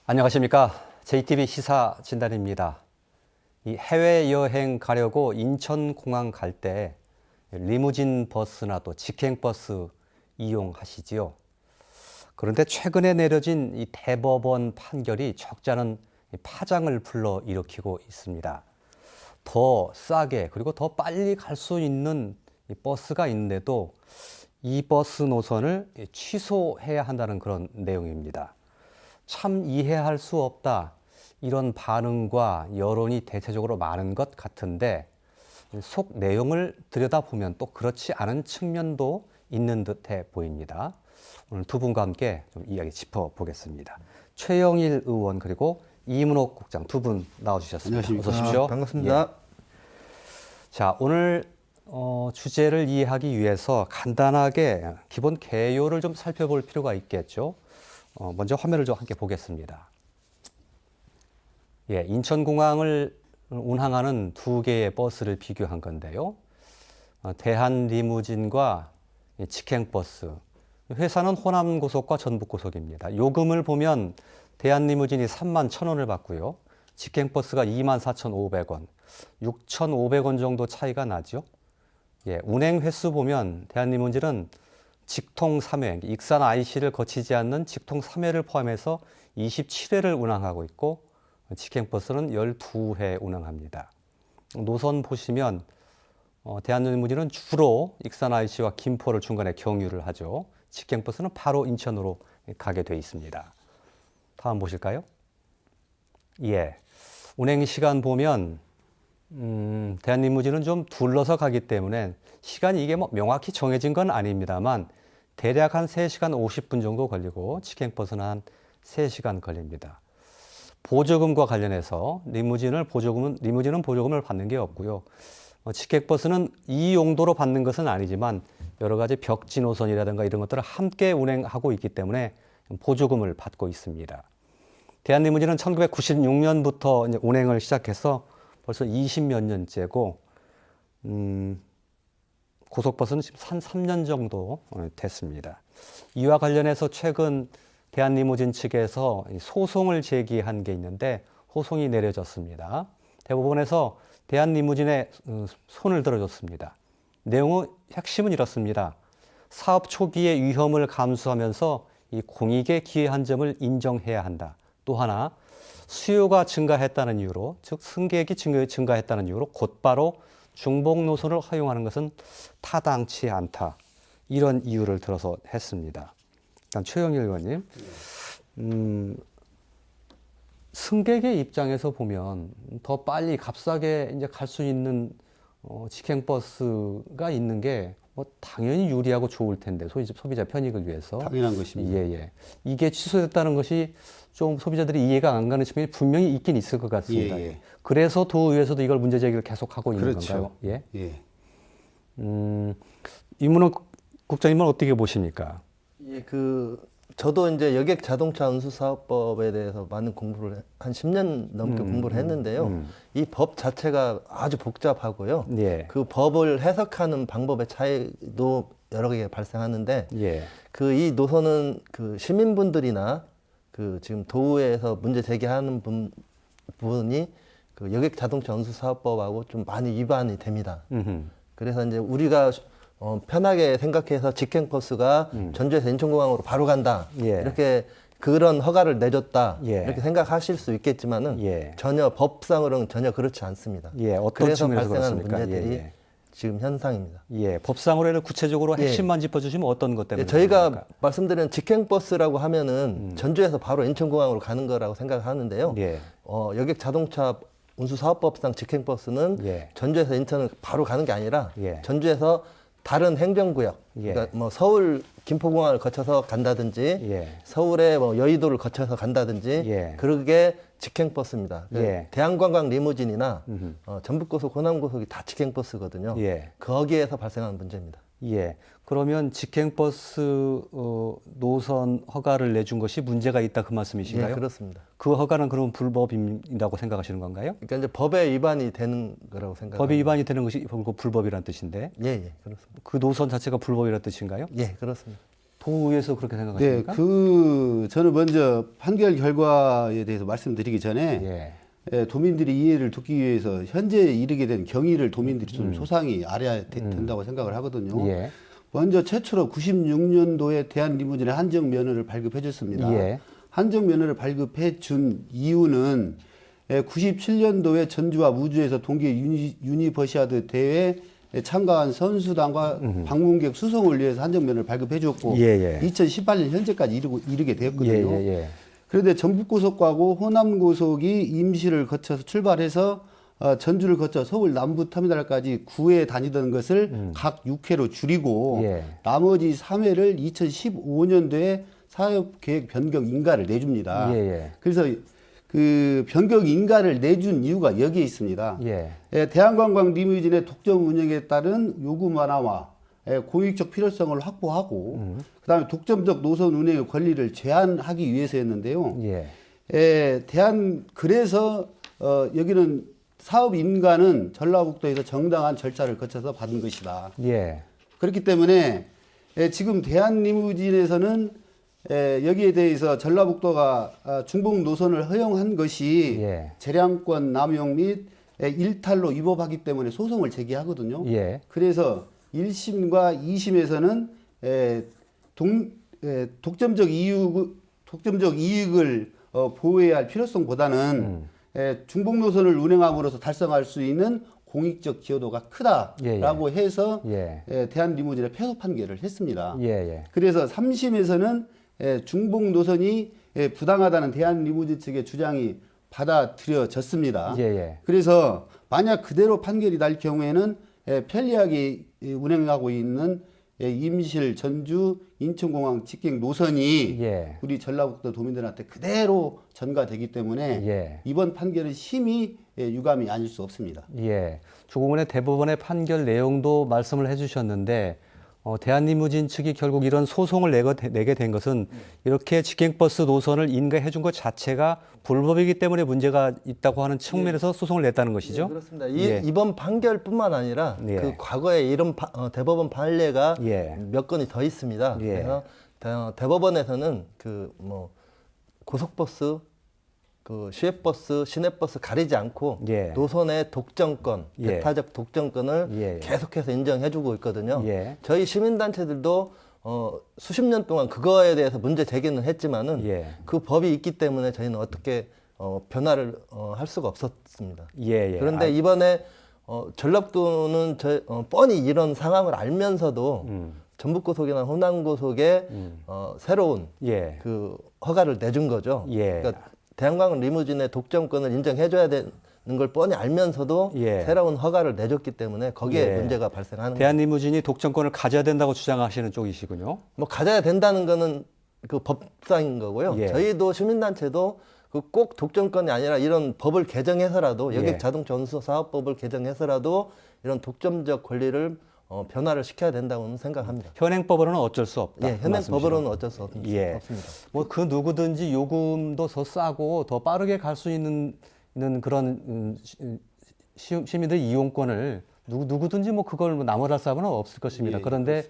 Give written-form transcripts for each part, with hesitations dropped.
안녕하십니까. JTBC 시사 진단입니다. 이 해외여행 가려고 인천공항 갈 때 리무진 버스나 또 직행버스 이용하시지요. 그런데 최근에 내려진 이 대법원 판결이 적잖은 파장을 불러일으키고 있습니다. 더 싸게 그리고 더 빨리 갈 수 있는 이 버스가 있는데도 이 버스 노선을 취소해야 한다는 그런 내용입니다. 참 이해할 수 없다. 이런 반응과 여론이 대체적으로 많은 것 같은데 속 내용을 들여다보면 또 그렇지 않은 측면도 있는 듯해 보입니다. 오늘 두 분과 함께 좀 이야기 짚어보겠습니다. 최영일 의원 그리고 이문옥 국장 두 분 나와주셨습니다. 안녕하십니까. 어서 오십시오. 반갑습니다. 예. 자, 오늘 주제를 이해하기 위해서 간단하게 기본 개요를 좀 살펴볼 필요가 있겠죠. 먼저 화면을 좀 함께 보겠습니다. 예, 인천공항을 운항하는 두 개의 버스를 비교한 건데요. 대한리무진과 직행버스. 회사는 호남고속과 전북고속입니다. 요금을 보면 대한리무진이 31,000원을 받고요. 직행버스가 24,500원, 6,500원 정도 차이가 나죠. 예, 운행 횟수 보면 대한리무진은 직통 3회, 익산 IC를 거치지 않는 직통 3회를 포함해서 27회를 운항하고 있고 직행버스는 12회 운항합니다. 노선 보시면 대한리무진은 주로 익산 IC와 김포를 중간에 경유를 하죠. 직행버스는 바로 인천으로 가게 돼 있습니다. 다음 보실까요? 예, 운행 시간 보면 대한리무진은 좀 둘러서 가기 때문에 시간이 이게 뭐 명확히 정해진 건 아닙니다만 대략 한 3시간 50분 정도 걸리고 직행버스는 한 3시간 걸립니다. 보조금과 관련해서 리무진은 보조금을 받는 게 없고요. 직행버스는 이 용도로 받는 것은 아니지만 여러 가지 벽지 노선이라든가 이런 것들을 함께 운행하고 있기 때문에 보조금을 받고 있습니다. 대한리무진은 1996년부터 이제 운행을 시작해서 벌써 20몇 년째고 고속버스는 지금 한 3년 정도 됐습니다. 이와 관련해서 최근 대한리무진 측에서 소송을 제기한 게 있는데 호송이 내려졌습니다. 대법원에서 대한리무진에 손을 들어줬습니다. 내용의 핵심은 이렇습니다. 사업 초기의 위험을 감수하면서 이 공익에 기여한 점을 인정해야 한다. 또 하나 수요가 증가했다는 이유로, 즉 승객이 증가했다는 이유로 곧바로 중복 노선을 허용하는 것은 타당치 않다. 이런 이유를 들어서 했습니다. 일단 최영일 의원님, 승객의 입장에서 보면 더 빨리 값싸게 이제 갈 수 있는 직행버스가 있는 게 뭐 당연히 유리하고 좋을 텐데 소비자 편익을 위해서 당연한 것입니다. 예. 이게 취소됐다는 것이 좀 소비자들이 이해가 안 가는 측면이 분명히 있긴 있을 것 같습니다. 예. 그래서 도의회에서도 이걸 문제 제기를 계속하고 있는 그렇죠. 건가요? 예. 예. 이문옥 국장님은 어떻게 보십니까? 예, 저도 이제 여객 자동차 운수 사업법에 대해서 많은 공부를 한 10년 넘게 공부를 했는데요. 이 법 자체가 아주 복잡하고요. 예. 그 법을 해석하는 방법의 차이도 여러 개 발생하는데 예. 이 노선은 시민분들이나 지금 도의회에서 문제 제기하는 부분이 여객 자동차 운수 사업법하고 좀 많이 위반이 됩니다. 그래서 이제 우리가 편하게 생각해서 직행버스가 전주에서 인천공항으로 바로 간다. 예. 이렇게 그런 허가를 내줬다. 예. 이렇게 생각하실 수 있겠지만은 예. 전혀 법상으로는 전혀 그렇지 않습니다. 예. 어떤 그래서 측면에서 발생하는 그렇습니까? 문제들이 예. 지금 현상입니다. 예. 법상으로는 구체적으로 예. 핵심만 짚어주시면 어떤 것 때문에? 저희가 그렇습니까? 말씀드린 직행버스라고 하면은 전주에서 바로 인천공항으로 가는 거라고 생각하는데요. 예. 여객 자동차 운수사업법상 직행버스는 예. 전주에서 인천을 바로 가는 게 아니라 예. 전주에서 다른 행정구역, 예. 그러니까 뭐 서울 김포공항을 거쳐서 간다든지 예. 서울의 뭐 여의도를 거쳐서 간다든지 예. 그게 직행버스입니다. 예. 대한관광 리무진이나 전북고속, 호남고속이 다 직행버스거든요. 예. 거기에서 발생하는 문제입니다. 예. 그러면 직행버스 노선 허가를 내준 것이 문제가 있다 그 말씀이신가요? 예, 그렇습니다. 그 허가는 그럼 불법이라고 생각하시는 건가요? 그러니까 이제 법에 위반이 되는 거라고 생각합니다. 법에 위반이 되는 것이 불법이라는 뜻인데 예, 그렇습니다. 그 노선 자체가 불법이라는 뜻인가요? 예, 그렇습니다. 도의에서 그렇게 네, 생각하십니까? 저는 먼저 판결 결과에 대해서 말씀드리기 전에 도민들이 이해를 돕기 위해서 현재 이르게 된 경위를 도민들이 좀 소상히 알아야 된다고 생각을 하거든요. 예. 먼저 최초로 96년도에 대한리무진의 한정면허를 발급해 줬습니다. 예. 한정면허를 발급해 준 이유는 97년도에 전주와 우주에서 동계 유니버시아드 대회에 참가한 선수단과 방문객 수송을 위해서 한정면허를 발급해 줬고 2018년 현재까지 이르게 되었거든요. 그런데 전북고속하고 호남고속이 임시를 거쳐서 출발해서 전주를 거쳐 서울 남부터미널까지 9회 다니던 것을 각 6회로 줄이고 나머지 3회를 2015년도에 사업계획 변경 인가를 내줍니다. 그래서 그 변경 인가를 내준 이유가 여기에 있습니다. 대한관광 리무진의 독점 운영에 따른 요금 완화와 공익적 필요성을 확보하고 그다음에 독점적 노선 운행의 권리를 제한하기 위해서였는데요. 그래서 여기는 사업 인가는 전라북도에서 정당한 절차를 거쳐서 받은 것이다. 그렇기 때문에 지금 대한리무진에서는 여기에 대해서 전라북도가 중복 노선을 허용한 것이 재량권 남용 및 일탈로 위법하기 때문에 소송을 제기하거든요. 그래서 1심과 2심에서는 독점적 이익을 보호해야 할 필요성보다는 중복 노선을 운행함으로써 달성할 수 있는 공익적 기여도가 크다라고 해서 대한리무진에 패소 판결을 했습니다. 그래서 3심에서는 중복 노선이 부당하다는 대한리무진 측의 주장이 받아들여졌습니다. 그래서 만약 그대로 판결이 날 경우에는 편리하게 운행하고 있는 임실, 전주, 인천공항 직행 노선이 우리 전라북도 도민들한테 그대로 전가되기 때문에 이번 판결은 심히 유감이 아닐 수 없습니다. 조금 전에 대법원의 판결 내용도 말씀을 해주셨는데 대한리무진 측이 결국 이런 소송을 내게 된 것은 이렇게 직행버스 노선을 인가해 준 것 자체가 불법이기 때문에 문제가 있다고 하는 측면에서 소송을 냈다는 것이죠? 그렇습니다. 이번 판결뿐만 아니라 그 과거에 이런 대법원 판례가 몇 건이 더 있습니다. 그래서 대법원에서는 고속버스, 시외버스, 시내버스 가리지 않고 노선의 독점권, 배타적 독점권을 계속해서 인정해주고 있거든요. 저희 시민단체들도 수십 년 동안 그거에 대해서 문제 제기는 했지만은 그 법이 있기 때문에 저희는 어떻게 변화를 할 수가 없었습니다. 그런데 이번에 전라북도는 뻔히 이런 상황을 알면서도 전북고속이나 호남고속에 새로운 그 허가를 내준 거죠. 그러니까 대한관광 리무진의 독점권을 인정해줘야 되는 걸 뻔히 알면서도 새로운 허가를 내줬기 때문에 거기에 문제가 발생하는 거예요. 대한리무진이 독점권을 가져야 된다고 주장하시는 쪽이시군요. 뭐 가져야 된다는 거는 그 법상인 거고요. 저희도 시민단체도 그 꼭 독점권이 아니라 이런 법을 개정해서라도 여객자동차운수사업법을 개정해서라도 이런 독점적 권리를 변화를 시켜야 된다고는 생각합니다. 현행법으로는 어쩔 수 없다. 현행법으로는 어쩔 수 없습니다. 뭐 그 누구든지 요금도 더 싸고 더 빠르게 갈 수 있는 그런 시민들 이용권을 누구든지 뭐 그걸 나무랄 사람은 없을 것입니다. 그런데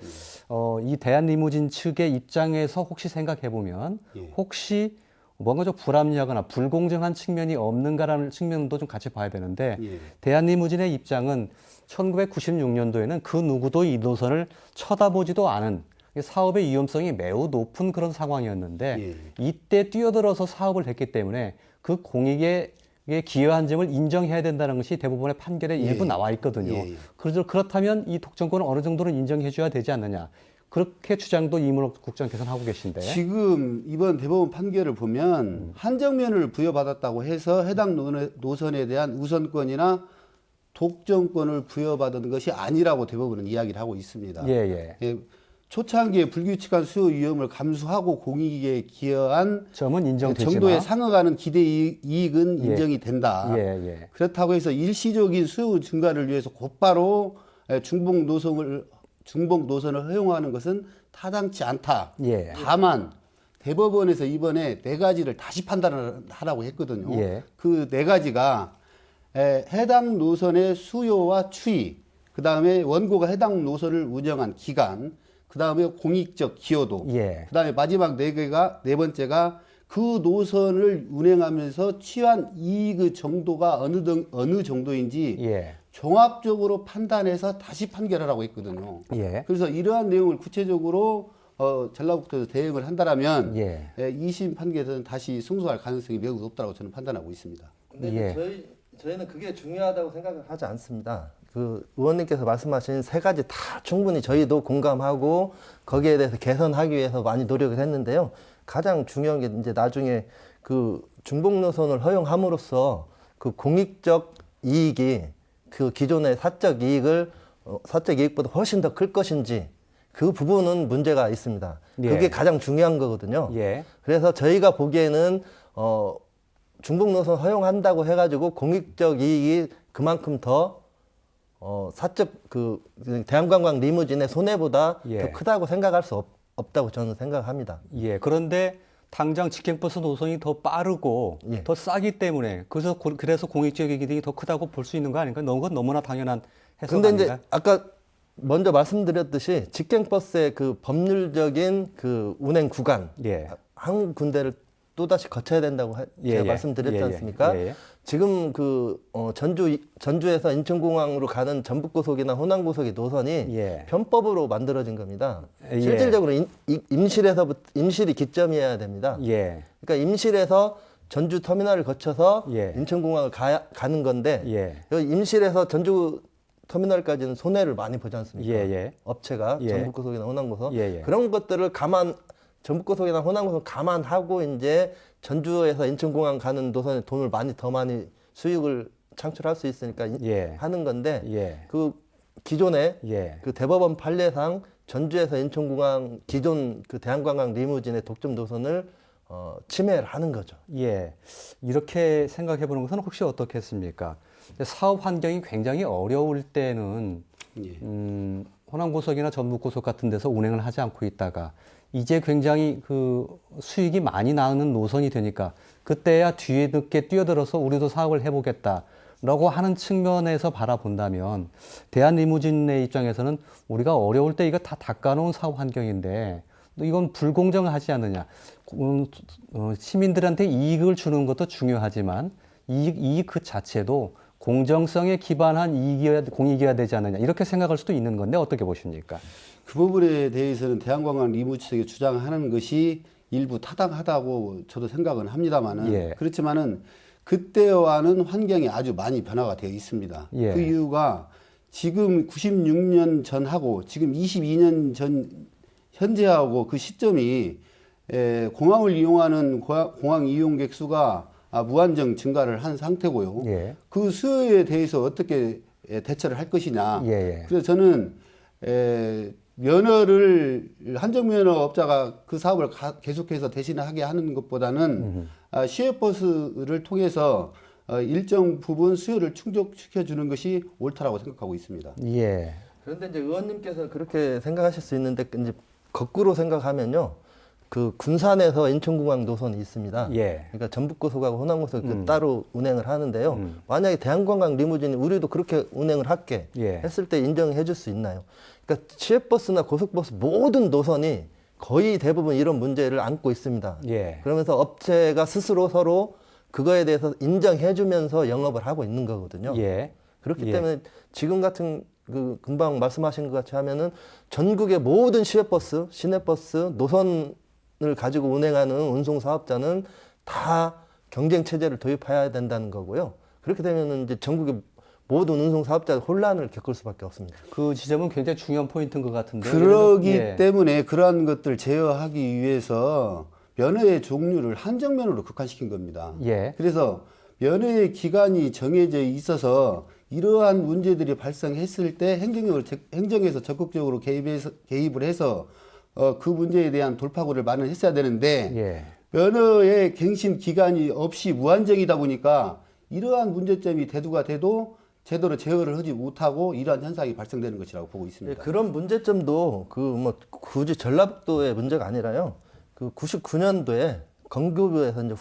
이 대한리무진 측의 입장에서 혹시 생각해 보면 혹시 뭔가 좀 불합리하거나 불공정한 측면이 없는가라는 측면도 좀 같이 봐야 되는데 대한리무진의 입장은 1996년도에는 그 누구도 이 노선을 쳐다보지도 않은 사업의 위험성이 매우 높은 그런 상황이었는데 이때 뛰어들어서 사업을 했기 때문에 그 공익에 기여한 점을 인정해야 된다는 것이 대법원의 판결에 일부 나와 있거든요. 그렇다면 이 독점권을 어느 정도는 인정해 줘야 되지 않느냐. 그렇게 주장도 이문옥 국장께서 하고 계신데 지금 이번 대법원 판결을 보면 한정면을 부여받았다고 해서 해당 노선에 대한 우선권이나 독점권을 부여받은 것이 아니라고 대법원은 이야기를 하고 있습니다. 초창기에 불규칙한 수요 위험을 감수하고 공익에 기여한 점은 인정되지만 정도에 상응하는 기대 이익은 인정이 된다. 그렇다고 해서 일시적인 수요 증가를 위해서 곧바로 중복 노선을 허용하는 것은 타당치 않다. 다만 대법원에서 이번에 4가지를 다시 판단을 하라고 했거든요. 그 4가지가 해당 노선의 수요와 추이, 그 다음에 원고가 해당 노선을 운영한 기간, 그다음에 공익적 기여도, 예. 그다음에 마지막 네 번째가 그 노선을 운행하면서 취한 이익의 정도가 어느 정도인지 예. 종합적으로 판단해서 다시 판결하라고 했거든요. 예. 그래서 이러한 내용을 구체적으로 전라북도에서 대응을 한다라면 예. 2심 판결에서는 다시 승소할 가능성이 매우 높다고 저는 판단하고 있습니다. 근데 예. 이제 저희는 그게 중요하다고 생각을 하지 않습니다. 그 의원님께서 말씀하신 세 가지 다 충분히 저희도 공감하고 거기에 대해서 개선하기 위해서 많이 노력을 했는데요. 가장 중요한 게 이제 나중에 그 중복 노선을 허용함으로써 그 공익적 이익이 그 기존의 사적 이익보다 훨씬 더 클 것인지 그 부분은 문제가 있습니다. 예. 그게 가장 중요한 거거든요. 예. 그래서 저희가 보기에는 중복 노선 허용한다고 해가지고 공익적 이익이 그만큼 더 사적 그 대한관광 리무진의 손해보다 예. 더 크다고 생각할 수 없다고 저는 생각합니다. 예. 그런데 당장 직행버스 노선이 더 빠르고 예. 더 싸기 때문에 그래서 공익적 이익이 더 크다고 볼 수 있는 거 아닌가? 그건 너무나 당연한 해석 근데 아닌가? 이제 아까 먼저 말씀드렸듯이 직행버스의 그 법률적인 그 운행 구간 예. 한 군데를 또다시 거쳐야 된다고 예, 제가 예. 말씀드렸지 예, 예. 않습니까? 예, 예. 지금 그 전주에서 인천공항으로 가는 전북고속이나 호남고속의 노선이 예. 편법으로 만들어진 겁니다. 예. 실질적으로 임실이 기점이어야 됩니다. 예. 그러니까 임실에서 전주 터미널을 거쳐서 예. 인천공항을 가는 건데 예. 여기 임실에서 전주 터미널까지는 손해를 많이 보지 않습니까? 예, 예. 업체가 예. 전북고속이나 호남고속 예, 예. 그런 것들을 전북고속이나 호남고속 감안하고 이제 전주에서 인천공항 가는 노선에 돈을 더 많이 수익을 창출할 수 있으니까 예. 하는 건데 예. 그 기존에 예. 그 대법원 판례상 전주에서 인천공항 기존 그 대한관광 리무진의 독점 노선을 침해를 하는 거죠. 예. 이렇게 생각해 보는 것은 혹시 어떻겠습니까? 사업 환경이 굉장히 어려울 때는 예. 호남고속이나 전북고속 같은 데서 운행을 하지 않고 있다가 이제 굉장히 그 수익이 많이 나는 노선이 되니까 그때야 뒤에 늦게 뛰어들어서 우리도 사업을 해보겠다라고 하는 측면에서 바라본다면 대한리무진의 입장에서는 우리가 어려울 때 이거 다 닦아놓은 사업 환경인데 이건 불공정하지 않느냐. 시민들한테 이익을 주는 것도 중요하지만 이익 그 자체도 공정성에 기반한 공익이어야 되지 않느냐 이렇게 생각할 수도 있는 건데 어떻게 보십니까? 그 부분에 대해서는 대한관광 리무진 측이 주장하는 것이 일부 타당하다고 저도 생각은 합니다만은 예. 그렇지만은 그때와는 환경이 아주 많이 변화가 되어 있습니다. 예. 그 이유가 지금 96년 전하고 지금 22년 전 현재하고 그 시점이 공항을 이용하는 공항 이용객 수가 무한정 증가를 한 상태고요. 예. 그 수요에 대해서 어떻게 대처를 할 것이냐. 예, 예. 그래서 저는 면허를 한정면허업자가 그 사업을 계속해서 대신하게 하는 것보다는 시외버스를 통해서 일정 부분 수요를 충족시켜 주는 것이 옳다라고 생각하고 있습니다. 예. 그런데 이제 의원님께서 그렇게 생각하실 수 있는데 이제 거꾸로 생각하면요. 그 군산에서 인천공항 노선이 있습니다. 예. 그러니까 전북고속하고 호남고속 따로 운행을 하는데요. 만약에 대한관광 리무진이 우리도 그렇게 운행을 할게 예. 했을 때 인정해 줄 수 있나요? 그러니까 시외버스나 고속버스 모든 노선이 거의 대부분 이런 문제를 안고 있습니다. 예. 그러면서 업체가 스스로 서로 그거에 대해서 인정해 주면서 영업을 하고 있는 거거든요. 예. 그렇기 예. 때문에 지금 같은 그 금방 말씀하신 것 같이 하면은 전국의 모든 시외버스, 시내버스 노선을 가지고 운행하는 운송 사업자는 다 경쟁 체제를 도입해야 된다는 거고요. 그렇게 되면은 이제 전국의 모든 운송 사업자가 혼란을 겪을 수밖에 없습니다. 그 지점은 굉장히 중요한 포인트인 것 같은데. 그러기 예. 때문에 그러한 것들을 제어하기 위해서 면허의 종류를 한정면허로 극한시킨 겁니다. 예. 그래서 면허의 기간이 정해져 있어서 이러한 문제들이 발생했을 때 행정에서 적극적으로 개입을 해서 그 문제에 대한 돌파구를 마련했어야 되는데 예. 면허의 갱신 기간이 없이 무한정이다 보니까 이러한 문제점이 대두가 돼도 제대로 제어를 하지 못하고 이러한 현상이 발생되는 것이라고 보고 있습니다. 그런 문제점도 그 뭐 굳이 전라북도의 문제가 아니라요. 그 99년도에 건교부에서 이제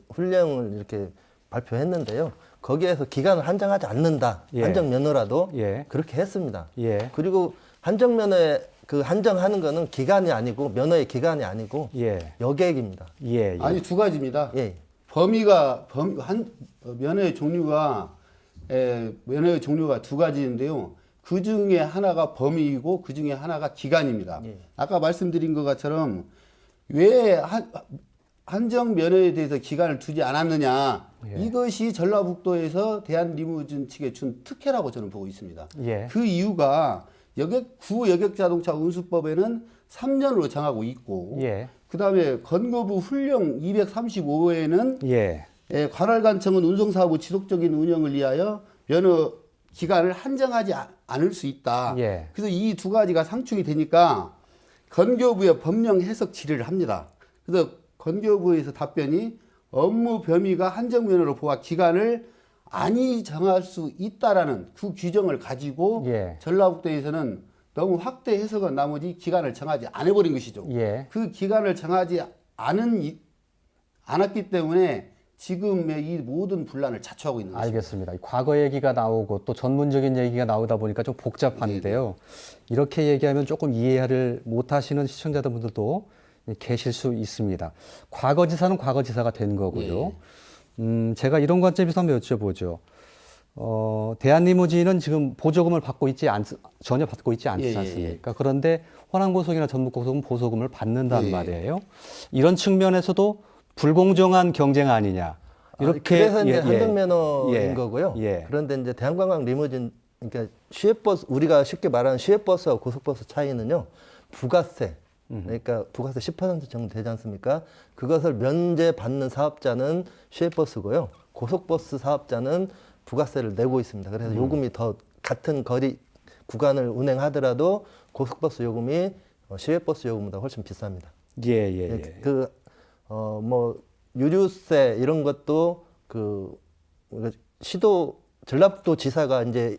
훈령을 이렇게 발표했는데요. 거기에서 기간을 한정하지 않는다. 예. 한정 면허라도 예. 그렇게 했습니다. 예. 그리고 한정 면허의 그 한정하는 거는 기간이 아니고 면허의 기간이 아니고 예. 여객입니다. 예. 예. 아니 두 가지입니다. 예. 면허의 종류가 두 가지인데요. 그 중에 하나가 범위이고 그 중에 하나가 기간입니다. 예. 아까 말씀드린 것처럼 왜 한정 면허에 대해서 기간을 두지 않았느냐. 예. 이것이 전라북도에서 대한리무진 측에 준 특혜라고 저는 보고 있습니다. 예. 그 이유가 구여객자동차 운수법에는 3년으로 정하고 있고 예. 그다음에 건거부 훈령 235호에는 예. 관할관청은 운송사업의 지속적인 운영을 위하여 면허 기간을 한정하지 않을 수 있다. 예. 그래서 이 두 가지가 상충이 되니까 건교부의 법령 해석 질의를 합니다. 그래서 건교부에서 답변이 업무 범위가 한정 면허로 보아 기간을 아니 정할 수 있다라는 그 규정을 가지고 예. 전라북도에서는 너무 확대 해석한 나머지 기간을 정하지 않아버린 것이죠. 예. 그 기간을 정하지 않았기 때문에 지금의 이 모든 분란을 자초하고 있는 것입니다. 알겠습니다. 과거 얘기가 나오고 또 전문적인 얘기가 나오다 보니까 좀 복잡한데요. 이렇게 얘기하면 조금 이해를 못하시는 시청자분들도 계실 수 있습니다. 과거지사는 과거지사가 된 거고요. 제가 이런 관점에서 한번 여쭤보죠. 대한리무진은 지금 보조금을 전혀 받고 있지 않지 않습니까? 그런데 호남고속이나 전북고속은 보조금을 받는단 말이에요. 이런 측면에서도 불공정한 경쟁 아니냐. 이렇게 그래서 이제 한정 면허인 거고요. 예. 그런데 이제 대한관광 리무진 그러니까 시외버스 우리가 쉽게 말하는 시외버스와 고속버스 차이는요. 부가세 그러니까 부가세 10% 정도 되지 않습니까? 그것을 면제받는 사업자는 시외버스고요. 고속버스 사업자는 부가세를 내고 있습니다. 그래서 요금이 더 같은 거리 구간을 운행하더라도 고속버스 요금이 시외버스 요금보다 훨씬 비쌉니다. 예. 뭐 유류세 이런 것도 전라북도 지사가 이제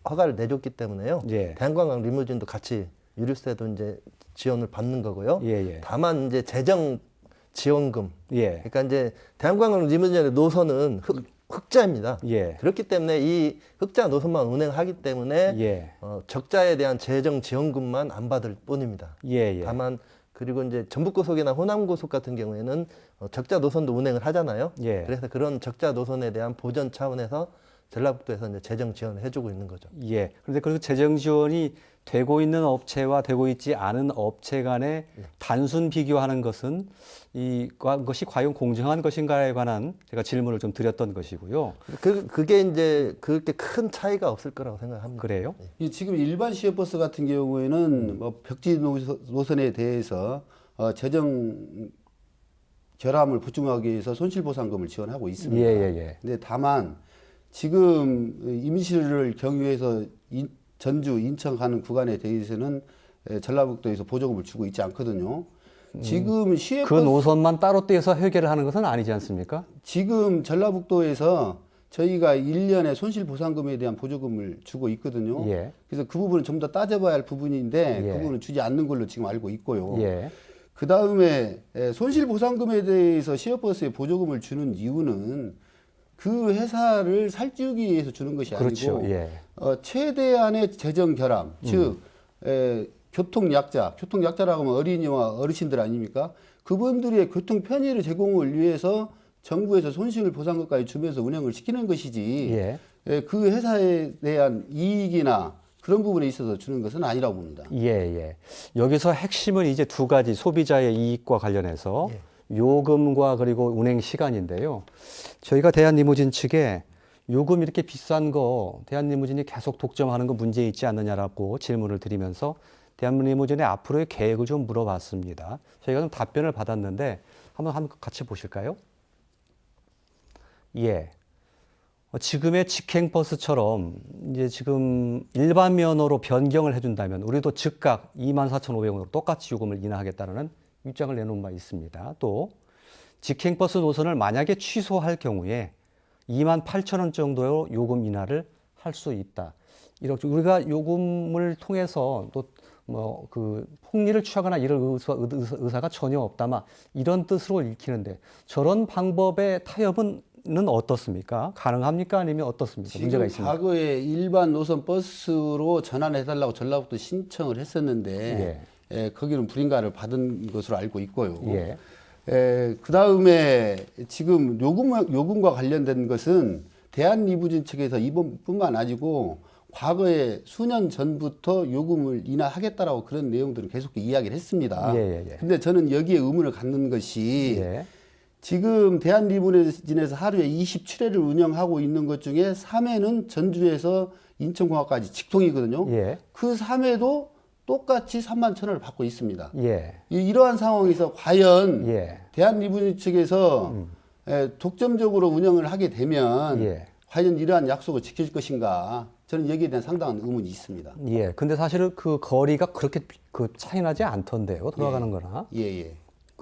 허가를 내줬기 때문에요. 예. 대한관광 리무진도 같이 유류세도 이제 지원을 받는 거고요. 예. 다만 이제 재정 지원금. 예. 그러니까 이제 대한관광 리무진의 노선은 흑자입니다. 예. 그렇기 때문에 이 흑자 노선만 운행하기 때문에 예. 적자에 대한 재정 지원금만 안 받을 뿐입니다. 예. 다만 그리고 이제 전북고속이나 호남고속 같은 경우에는 적자 노선도 운행을 하잖아요. 예. 그래서 그런 적자 노선에 대한 보전 차원에서 전라북도에서 이제 재정 지원을 해주고 있는 거죠. 예. 그런데 그 재정 지원이 되고 있는 업체와 되고 있지 않은 업체 간의 단순 비교하는 것은 그것이 과연 공정한 것인가에 관한 제가 질문을 좀 드렸던 것이고요. 그게 이제 그렇게 큰 차이가 없을 거라고 생각합니다. 그래요? 지금 일반 시외버스 같은 경우에는 뭐 벽지 노선에 대해서 재정 결함을 보충하기 위해서 손실보상금을 지원하고 있습니다. 예. 근데 다만 지금 임시를 경유해서 전주, 인천 가는 구간에 대해서는 전라북도에서 보조금을 주고 있지 않거든요. 지금 시외버스 그 노선만 따로 떼서 해결을 하는 것은 아니지 않습니까? 지금 전라북도에서 저희가 1년에 손실보상금에 대한 보조금을 주고 있거든요. 예. 그래서 그 부분은 좀 더 따져봐야 할 부분인데 예. 그 부분은 주지 않는 걸로 지금 알고 있고요. 예. 그 다음에 손실보상금에 대해서 시외버스에 보조금을 주는 이유는 그 회사를 살찌우기 위해서 주는 것이 그렇죠. 아니고 예. 최대한의 재정 결함, 즉 교통약자라고 하면 어린이와 어르신들 아닙니까? 그분들의 교통 편의를 제공을 위해서 정부에서 손실보상금까지 주면서 운영을 시키는 것이지 예. 그 회사에 대한 이익이나 그런 부분에 있어서 주는 것은 아니라고 봅니다. 예. 여기서 핵심은 이제 두 가지 소비자의 이익과 관련해서 요금과 그리고 운행 시간인데요. 저희가 대한리무진 측에 요금 이렇게 비싼 거 대한리무진이 계속 독점하는 거 문제 있지 않느냐라고 질문을 드리면서 대한리무진의 앞으로의 계획을 좀 물어봤습니다. 저희가 좀 답변을 받았는데 한번 같이 보실까요? 예. 지금의 직행버스처럼 이제 지금 일반 면허로 변경을 해준다면 우리도 즉각 24,500원으로 똑같이 요금을 인하하겠다는 입장을 내놓은 바 있습니다. 또 직행버스 노선을 만약에 취소할 경우에 28,000원 정도의 요금 인하를 할 수 있다. 이렇게 우리가 요금을 통해서 또 뭐 그 폭리를 취하거나 이럴 의사가 전혀 없다. 막 이런 뜻으로 읽히는데 저런 방법의 타협은 어떻습니까? 가능합니까? 아니면 어떻습니까? 문제가 지금 있습니까? 과거에 일반 노선 버스로 전환해달라고 전라북도 신청을 했었는데 거기는 불인가를 받은 것으로 알고 있고요. 예. 그 다음에 지금 요금과 관련된 것은 대한리무진 측에서 이번뿐만 아니고 과거에 수년 전부터 요금을 인하하겠다라고 그런 내용들은 계속 이야기를 했습니다. 예. 근데 저는 여기에 의문을 갖는 것이 예. 지금 대한리무진에서 하루에 27회를 운영하고 있는 것 중에 3회는 전주에서 인천공항까지 직통이거든요. 예. 그 3회도 똑같이 31,000원을 받고 있습니다. 예. 이러한 상황에서 과연 예. 대한리무진 측에서 독점적으로 운영을 하게 되면 예. 과연 이러한 약속을 지킬 것인가? 저는 여기에 대한 상당한 의문이 있습니다. 예. 근데 사실은 그 거리가 그렇게 그 차이 나지 않던데요. 돌아가는 거나. 예.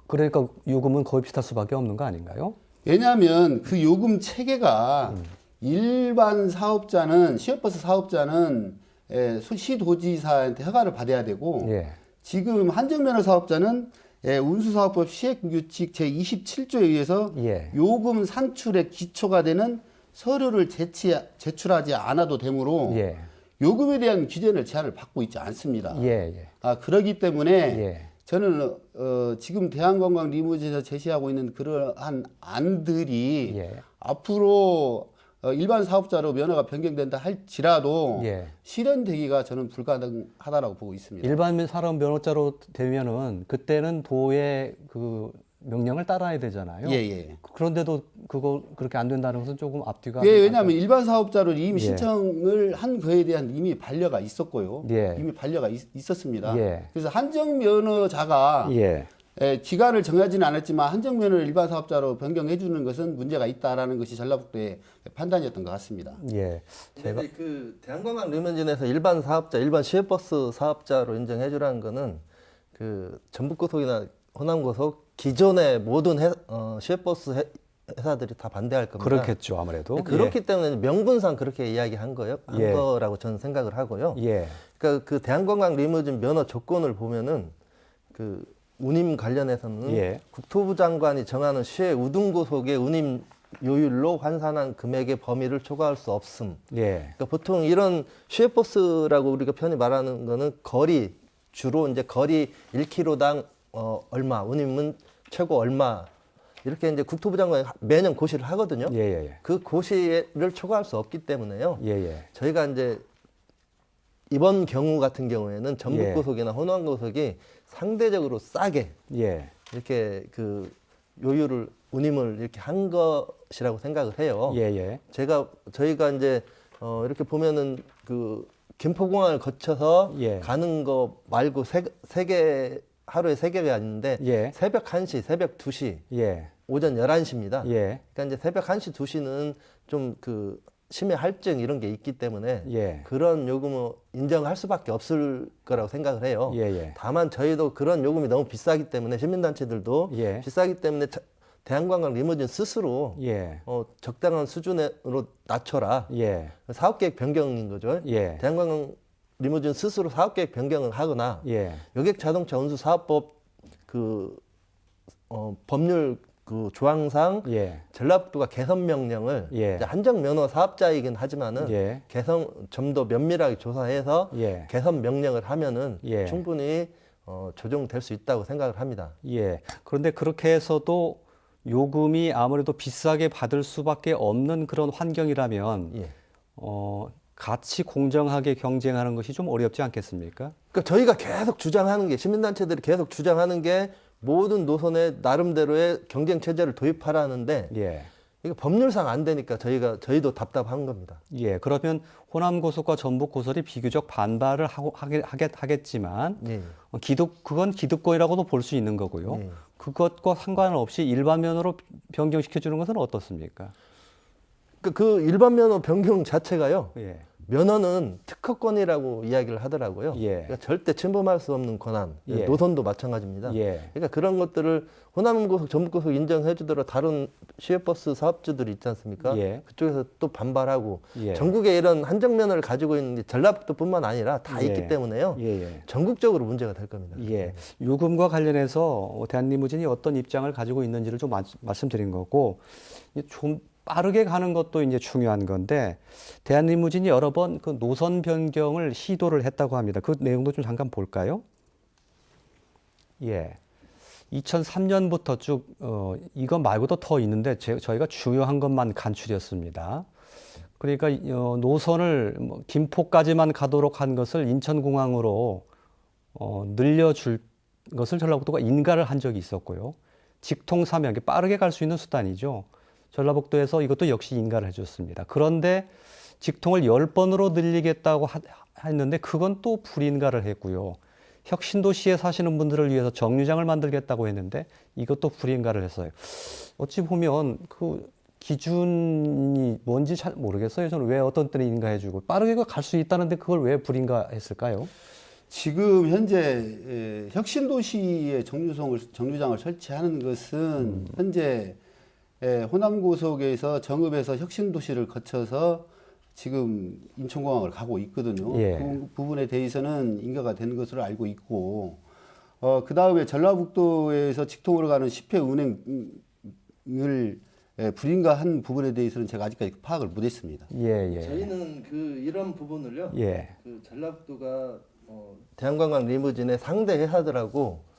그러니까 요금은 거의 비슷할 수밖에 없는 거 아닌가요? 왜냐하면 그 요금 체계가 일반 사업자는 시외버스 사업자는 시도지사한테 허가를 받아야 되고 예. 지금 한정면허 사업자는 운수사업법 시행규칙 제27조에 의해서 예. 요금 산출의 기초가 되는 서류를 제출하지 않아도 되므로 예. 요금에 대한 규제를 제한을 받고 있지 않습니다. 예. 그러기 때문에 예. 저는 지금 대한관광 리무진에서 제시하고 있는 그러한 안들이 예. 앞으로 일반 사업자로 면허가 변경된다 할지라도 예. 실현되기가 저는 불가능하다라고 보고 있습니다. 일반 사람 면허자로 되면은 그때는 도의 그 명령을 따라야 되잖아요. 예. 그런데도 그거 그렇게 안 된다는 것은 조금 앞뒤가. 왜냐하면 일반 사업자로 이미 예. 신청을 한 거에 대한 이미 반려가 있었고요. 예. 이미 반려가 있었습니다. 예. 그래서 한정면허자가 예. 기간을 정하지는 않았지만 한정면허를 일반 사업자로 변경해 주는 것은 문제가 있다라는 것이 전라북도의 판단이었던 것 같습니다. 예. 제가 그 대한관광 리무진에서 일반 사업자, 일반 시외버스 사업자로 인정해 주라는 거는 그 전북고속이나 호남고속 기존의 모든 시외버스 회사들이 다 반대할 겁니다. 그렇겠죠, 아무래도. 그렇기 때문에 명분상 그렇게 이야기한 예. 거라고 저는 생각을 하고요. 예. 그러니까 그 대한관광 리무진 면허 조건을 보면은 그 운임 관련해서는 예. 국토부 장관이 정하는 시외 우등고속의 운임 요율로 환산한 금액의 범위를 초과할 수 없음. 예. 그러니까 보통 이런 시외버스라고 우리가 편히 말하는 거는 거리, 주로 이제 거리 1km당 얼마, 운임은 최고 얼마, 이렇게 이제 국토부 장관이 매년 고시를 하거든요. 예. 그 고시를 초과할 수 없기 때문에요. 예. 저희가 이제 이번 경우 같은 경우에는 전북고속이나 호남고속이 상대적으로 싸게 예. 이렇게 그 요율을 운임을 이렇게 한 것이라고 생각을 해요. 예. 저희가 이제 이렇게 보면은 그 김포공항을 거쳐서 예. 가는 거 말고 세 개 하루에 3개가 있는데 예. 새벽 1시, 새벽 2시, 예. 오전 11시입니다. 예. 그러니까 이제 새벽 1시, 2시는 좀 그 심해 할증 이런 게 있기 때문에 예. 그런 요금을 인정할 수밖에 없을 거라고 생각을 해요. 예. 다만 저희도 그런 요금이 너무 비싸기 때문에 시민단체들도 예. 비싸기 때문에 대한관광 리무진 스스로 예. 적당한 수준으로 낮춰라. 예. 사업계획 변경인 거죠. 예. 대한관광 리무진 스스로 사업계획 변경을 하거나 예. 여객자동차 운수사업법 그 법률 그 조항상 예. 전라북도가 개선 명령을 예. 이제 한정 면허 사업자이긴 하지만은 예. 개선 좀 더 면밀하게 조사해서 예. 개선 명령을 하면은 예. 충분히 조정될 수 있다고 생각을 합니다. 예. 그런데 그렇게 해서도 요금이 아무래도 비싸게 받을 수밖에 없는 그런 환경이라면 예. 같이 공정하게 경쟁하는 것이 좀 어렵지 않겠습니까? 그러니까 저희가 계속 주장하는 게 시민단체들이 계속 주장하는 게 모든 노선에 나름대로의 경쟁 체제를 도입하라는데 예. 이게 법률상 안 되니까 저희도 답답한 겁니다. 예. 그러면 호남고속과 전북고속이 비교적 반발을 하겠지만 예. 그건 기득권이라고도 볼 수 있는 거고요. 예. 그것과 상관없이 일반 면허로 변경시켜 주는 것은 어떻습니까? 그 일반 면허 변경 자체가요. 예. 면허는 특허권이라고 이야기를 하더라고요. 예. 그러니까 절대 침범할 수 없는 권한. 예. 노선도 마찬가지입니다. 예. 그러니까 그런 것들을 호남고속, 전북고속 인정해 주더라도 다른 시외버스 사업주들이 있지 않습니까? 예. 그쪽에서 또 반발하고 예. 전국에 이런 한정면허를 가지고 있는 게 전라북도뿐만 아니라 다 예. 있기 때문에요. 예. 전국적으로 문제가 될 겁니다. 예. 요금과 관련해서 대한리무진이 어떤 입장을 가지고 있는지를 좀 말씀드린 거고 좀 빠르게 가는 것도 이제 중요한 건데 대한리무진이 여러 번 그 노선 변경을 시도를 했다고 합니다. 그 내용도 좀 잠깐 볼까요? 예. 2003년부터 쭉 이거 말고도 더 있는데 저희가 중요한 것만 간추렸습니다. 그러니까 노선을 뭐 김포까지만 가도록 한 것을 인천공항으로 늘려줄 것을 전라북도가 인가를 한 적이 있었고요. 직통 사면 빠르게 갈 수 있는 수단이죠. 전라북도에서 이것도 역시 인가를 해줬습니다. 그런데 직통을 10번으로 늘리겠다고 했는데 그건 또 불인가를 했고요. 혁신도시에 사시는 분들을 위해서 정류장을 만들겠다고 했는데 이것도 불인가를 했어요. 어찌 보면 그 기준이 뭔지 잘 모르겠어요. 저는 왜 어떤 때는 인가해주고 빠르게 갈 수 있다는데 그걸 왜 불인가했을까요? 지금 현재 혁신도시에 정류장을 설치하는 것은 현재 호남고속에서 정읍에서 혁신도시를 거쳐서 지금 인천공항을 가고 있거든요. 예. 그 부분에 대해서는 인가가 되는 것으로 알고 있고, 그 다음에 전라북도에서 직통으로 가는 10회 운행을 불인가한 부분에 대해서는 제가 아직까지 파악을 못했습니다. 예, 예. 저희는 이런 부분을요. 예. 전라북도가 대한관광 리무진의 상대 회사들하고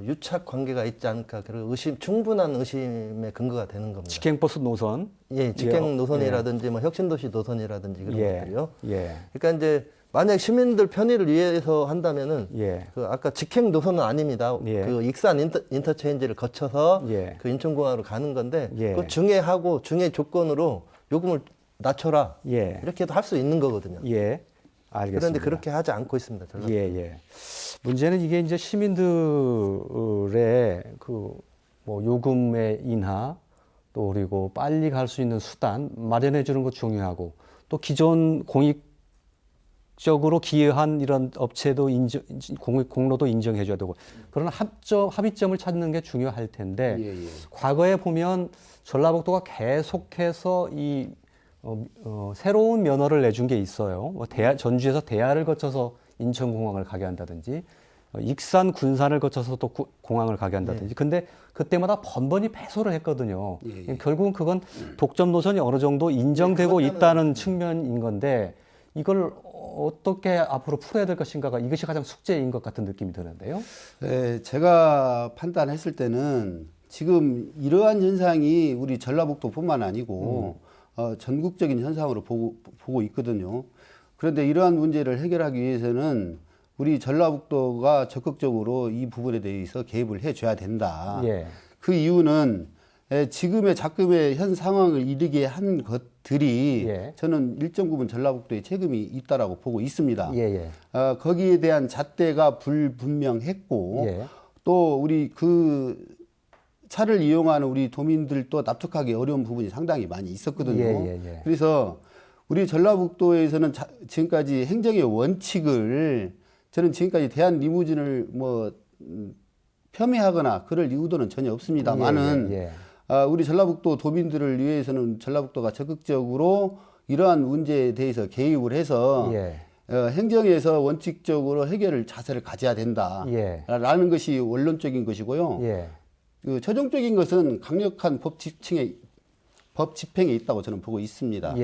유착 관계가 있지 않을까 그런 충분한 의심의 근거가 되는 겁니다. 직행버스 노선. 예, 직행 노선이라든지 뭐 혁신도시 노선이라든지 그런 예. 것들이요. 예. 그러니까 이제 만약 시민들 편의를 위해서 한다면은 예. 그 아까 직행 노선은 아닙니다. 예. 그 익산 인터체인지를 거쳐서 예. 그 인천공항으로 가는 건데 예. 그 중해하고 중해 조건으로 요금을 낮춰라 예. 이렇게도 할 수 있는 거거든요. 예. 알겠습니다. 그런데 그렇게 하지 않고 있습니다. 전라북도. 예, 예. 문제는 이게 이제 시민들의 뭐 요금의 인하 또 그리고 빨리 갈 수 있는 수단 마련해 주는 거 중요하고 또 기존 공익적으로 기여한 이런 업체도 공로도 인정해 줘야 되고 그런 합의점을 찾는 게 중요할 텐데 예, 예. 과거에 보면 전라북도가 계속해서 이 새로운 면허를 내준 게 있어요. 뭐 전주에서 대하를 거쳐서 인천공항을 가게 한다든지, 익산, 군산을 거쳐서 또 공항을 가게 한다든지. 근데 그때마다 번번이 패소를 했거든요. 예, 예. 결국은 그건 독점 노선이 어느 정도 인정되고 있다는 측면인 건데, 이걸 어떻게 앞으로 풀어야 될 것인가가 이것이 가장 숙제인 것 같은 느낌이 드는데요. 제가 판단했을 때는 지금 이러한 현상이 우리 전라북도뿐만 아니고 전국적인 현상으로 보고 있거든요. 그런데 이러한 문제를 해결하기 위해서는 우리 전라북도가 적극적으로 이 부분에 대해서 개입을 해줘야 된다. 예. 그 이유는 지금의 작금의 현 상황을 이르게 한 것들이 예. 저는 일정 부분 전라북도에 책임이 있다라고 보고 있습니다. 예, 예. 거기에 대한 잣대가 불분명했고 예. 또 우리 그 차를 이용하는 우리 도민들도 납득하기 어려운 부분이 상당히 많이 있었거든요. 예. 그래서 우리 전라북도에서는 지금까지 행정의 원칙을 저는 지금까지 대한리무진을 폄훼하거나 그럴 이유도는 전혀 없습니다만은 우리 전라북도 도민들을 위해서는 전라북도가 적극적으로 이러한 문제에 대해서 개입을 해서 행정에서 원칙적으로 해결을 자세를 가져야 된다라는 것이 원론적인 것이고요. 그 최종적인 것은 강력한 법 집행에 있다고 저는 보고 있습니다.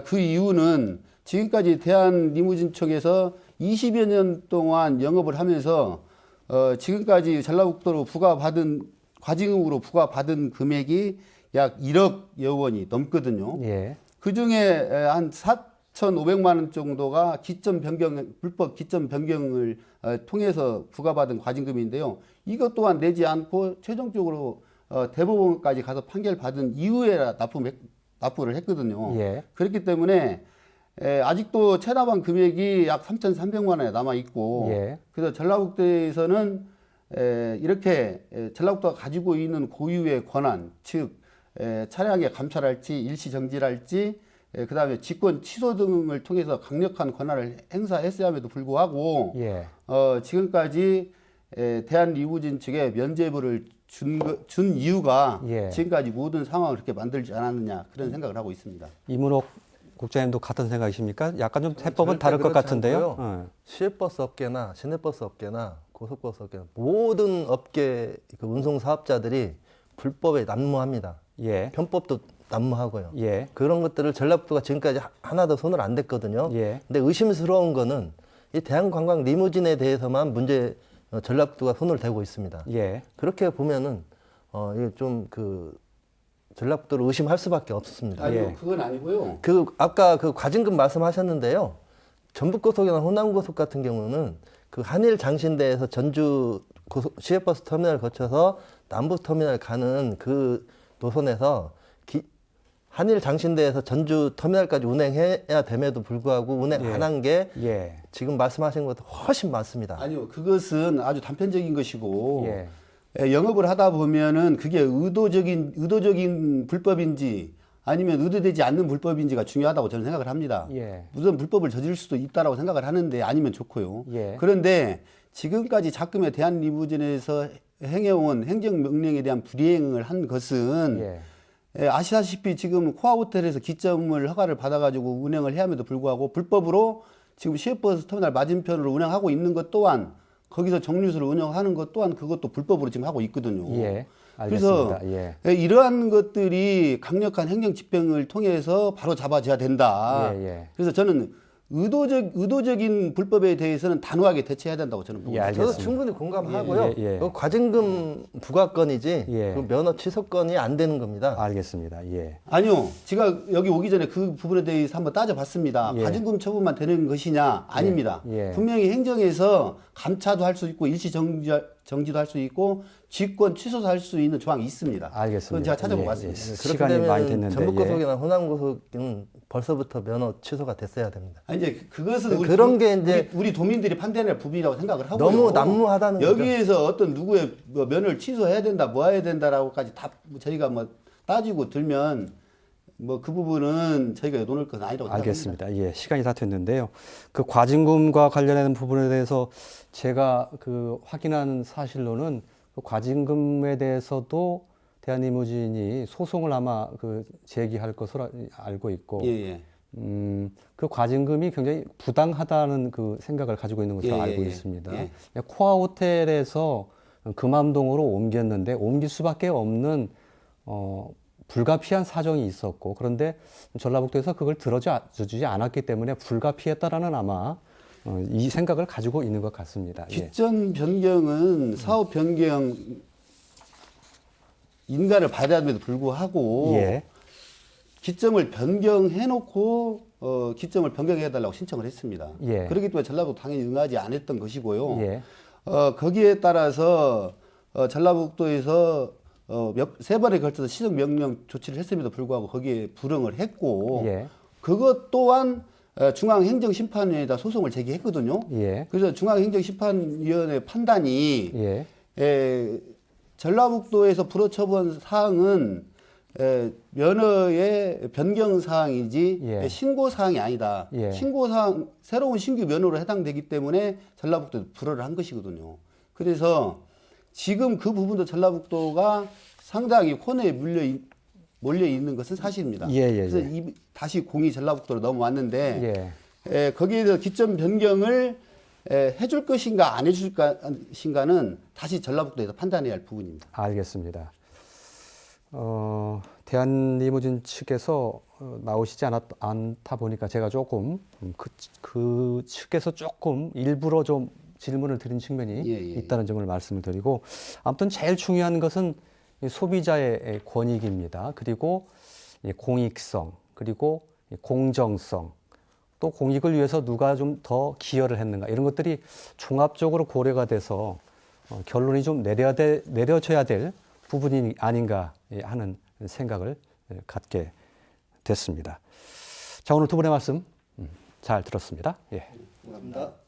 그 이유는 지금까지 대한리무진 쪽에서 20여 년 동안 영업을 하면서 지금까지 전라북도로 과징금으로 부과받은 금액이 약 1억여 원이 넘거든요. 그 중에 한 4,500만 원 정도가 불법 기점 변경을 통해서 부과받은 과징금인데요. 이것 또한 내지 않고 최종적으로 대법원까지 가서 판결받은 이후에 납부를 했거든요. 그렇기 때문에 아직도 체납한 금액이 약 3,300만 원에 남아 있고 그래서 전라북도에서는 이렇게 전라북도가 가지고 있는 고유의 권한, 즉 차량의 감찰할지 일시정지할지 그다음에 직권 취소 등을 통해서 강력한 권한을 행사했음에도 불구하고 지금까지 대한리무진 측에 면죄부를 준 이유가 지금까지 모든 상황을 그렇게 만들지 않았느냐 그런 생각을 하고 있습니다. 이문옥 국장님도 같은 생각이십니까? 약간 좀 해법은 다를 것 같은데요. 시외버스 업계나 시내버스 업계나 고속버스 업계나 모든 업계 그 운송 사업자들이 불법에 난무합니다. 편법도 난무하고요. 예. 그런 것들을 전라북도가 지금까지 하나도 손을 안 댔거든요. 예. 근데 의심스러운 거는 이 대한관광 리무진에 대해서만 전라북도가 손을 대고 있습니다. 예. 그렇게 보면은 이게 좀 전라북도를 의심할 수밖에 없습니다. 아니요, 예. 그건 아니고요. 아까 과징금 말씀하셨는데요. 전북고속이나 호남고속 같은 경우는 한일 장신대에서 전주 시외버스 터미널 거쳐서 남부 터미널 가는 그 노선에서 한일 장신대에서 전주 터미널까지 운행해야 됨에도 불구하고 운행 안 한 게 예. 지금 말씀하신 것보다 훨씬 많습니다. 아니요, 그것은 아주 단편적인 것이고 예. 영업을 하다 보면은 그게 의도적인 불법인지 아니면 의도되지 않는 불법인지가 중요하다고 저는 생각을 합니다. 예. 무슨 불법을 저질 수도 있다라고 생각을 하는데 아니면 좋고요. 예. 그런데 지금까지 작금의 대한리무진에서 행해온 행정명령에 대한 불이행을 한 것은 예. 아시다시피 지금 코아호텔에서 기점을 허가를 받아가지고 운행을 해야 함에도 불구하고 불법으로 지금 시외버스 터미널 맞은편으로 운행하고 있는 것 또한 거기서 정류소를 운영하는 것 또한 그것도 불법으로 지금 하고 있거든요. 예. 그래서 알겠습니다. 이러한 것들이 강력한 행정 집행을 통해서 바로 잡아져야 된다. 예, 예. 그래서 저는 의도적인 불법에 대해서는 단호하게 대처해야 된다고 저는 보고 예, 있습니다. 저도 알겠습니다. 충분히 공감하고요. 예, 예, 예. 그 과징금 부과건이지 예. 그 면허 취소건이 안 되는 겁니다. 알겠습니다. 예. 아니요. 제가 여기 오기 전에 그 부분에 대해서 한번 따져봤습니다. 예. 과징금 처분만 되는 것이냐? 아닙니다. 예. 분명히 행정에서 감차도 할 수 있고 일시 정지도 할 수 있고 직권 취소도 할 수 있는 조항이 있습니다. 알겠습니다. 그건 제가 찾아보고 예, 왔습니다. 예. 그렇게 시간이 되면 많이 됐는데. 전북고속이나 호남고속은 벌써부터 면허 취소가 됐어야 됩니다. 아니, 이제 그것은 그런 게 이제 우리 도민들이 판단할 부분이라고 생각을 하고요. 너무 난무하다는 거죠. 여기에서 어떤 누구의 뭐 면허를 취소해야 된다, 뭐 해야 된다라고까지 다 저희가 뭐 따지고 들면 뭐 그 부분은 저희가 놓을 것은 아니라고 생각합니다. 알겠습니다. 예, 시간이 다 됐는데요. 그 과징금과 관련된 부분에 대해서 제가 확인한 사실로는 그 과징금에 대해서도 대한리무진이 소송을 아마 제기할 것으로 알고 있고, 예, 예. 그 과징금이 굉장히 부당하다는 그 생각을 가지고 있는 것으로 예, 알고 예, 있습니다. 예. 코아 호텔에서 금암동으로 옮겼는데 옮길 수밖에 없는 불가피한 사정이 있었고, 그런데 전라북도에서 그걸 들어주지 않았기 때문에 불가피했다라는 아마 이 생각을 가지고 있는 것 같습니다. 예. 기점 변경은 사업 변경 인가를 받아야 됨에도 불구하고 예. 기점을 변경해놓고 기점을 변경해달라고 신청을 했습니다. 예. 그렇기 때문에 전라북도 당연히 응하지 않았던 것이고요. 예. 거기에 따라서 전라북도에서 세 번에 걸쳐서 시정 명령 조치를 했음에도 불구하고 거기에 불응을 했고 예. 그것 또한 중앙행정심판위에다 소송을 제기했거든요. 예. 그래서 중앙행정심판위원회 판단이 예. 전라북도에서 불허처분 사항은 면허의 변경 사항이지 예. 신고 사항이 아니다. 예. 신고 사항 새로운 신규 면허로 해당되기 때문에 전라북도에서 불허를 한 것이거든요. 그래서 지금 그 부분도 전라북도가 상당히 혼에 몰려 있는 것은 사실입니다. 예, 예, 그래서 예. 다시 공이 전라북도로 넘어왔는데 예. 거기에 대해서 기점 변경을 해줄 것인가 안 해줄 것인가는 다시 전라북도에서 판단해야 할 부분입니다. 알겠습니다. 대한리무진 측에서 나오시지 않다 보니까 제가 조금 그 측에서 조금 일부러 좀 질문을 드린 측면이 예, 예. 있다는 점을 말씀을 드리고, 아무튼 제일 중요한 것은 이 소비자의 권익입니다. 그리고 이 공익성, 그리고 이 공정성, 또 공익을 위해서 누가 좀 더 기여를 했는가, 이런 것들이 종합적으로 고려가 돼서 결론이 좀 내려져야 될 부분이 아닌가 하는 생각을 갖게 됐습니다. 자, 오늘 두 분의 말씀 잘 들었습니다. 예. 감사합니다.